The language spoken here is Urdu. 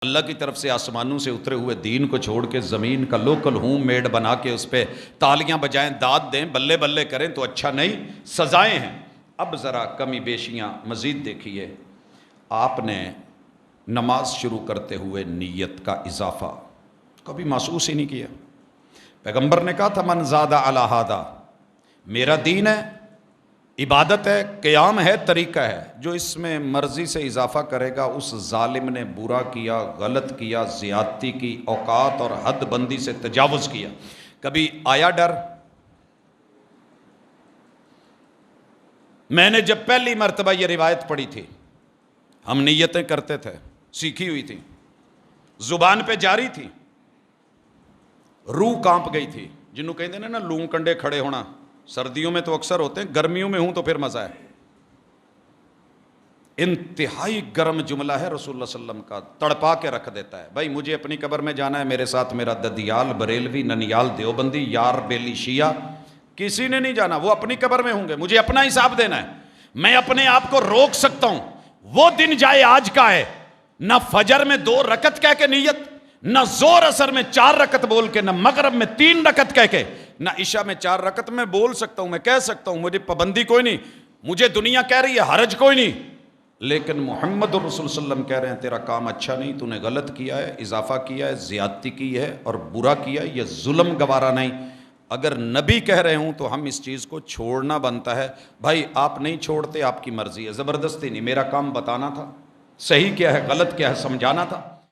اللہ کی طرف سے آسمانوں سے اترے ہوئے دین کو چھوڑ کے زمین کا لوکل ہوں میڈ بنا کے اس پہ تالیاں بجائیں، داد دیں، بلے بلے کریں تو اچھا نہیں، سزائیں ہیں۔ اب ذرا کمی بیشیاں مزید دیکھیے۔ آپ نے نماز شروع کرتے ہوئے نیت کا اضافہ کبھی محسوس ہی نہیں کیا۔ پیغمبر نے کہا تھا من زاد علی ھذا، میرا دین ہے، عبادت ہے، قیام ہے، طریقہ ہے، جو اس میں مرضی سے اضافہ کرے گا اس ظالم نے برا کیا، غلط کیا، زیادتی کی، اوقات اور حد بندی سے تجاوز کیا۔ کبھی آیا ڈر؟ میں نے جب پہلی مرتبہ یہ روایت پڑھی تھی، ہم نیتیں کرتے تھے، سیکھی ہوئی تھی، زبان پہ جاری تھی، روح کانپ گئی تھی، جنہوں کہتے ہیں نا لوں کنڈے کھڑے ہونا، سردیوں میں تو اکثر ہوتے ہیں، گرمیوں میں ہوں تو پھر مزہ ہے۔ انتہائی گرم جملہ ہے رسول اللہ صلی اللہ علیہ وسلم کا، تڑپا کے رکھ دیتا ہے۔ بھائی مجھے اپنی قبر میں جانا ہے، میرے ساتھ میرا ددیال بریلوی ننیال دیوبندی یار بیلی شیعہ کسی نے نہیں جانا، وہ اپنی قبر میں ہوں گے، مجھے اپنا حساب دینا ہے۔ میں اپنے آپ کو روک سکتا ہوں، وہ دن جائے آج کا ہے، نہ فجر میں 2 رکعت کہہ کے نیت، نہ زور اثر میں 4 رکعت بول کے، نہ مغرب میں 3 رکعت کہہ کے، نہ عشاء میں 4 رکعت میں بول سکتا ہوں، میں کہہ سکتا ہوں، مجھے پابندی کوئی نہیں، مجھے دنیا کہہ رہی ہے حرج کوئی نہیں، لیکن محمد الرسول صلی اللہ علیہ وسلم کہہ رہے ہیں تیرا کام اچھا نہیں، تو نے غلط کیا ہے، اضافہ کیا ہے، زیادتی کی ہے اور برا کیا ہے، یہ ظلم گوارا نہیں۔ اگر نبی کہہ رہے ہوں تو ہم اس چیز کو چھوڑنا بنتا ہے۔ بھائی آپ نہیں چھوڑتے، آپ کی مرضی ہے، زبردستی نہیں، میرا کام بتانا تھا، صحیح کیا ہے غلط کیا ہے سمجھانا تھا۔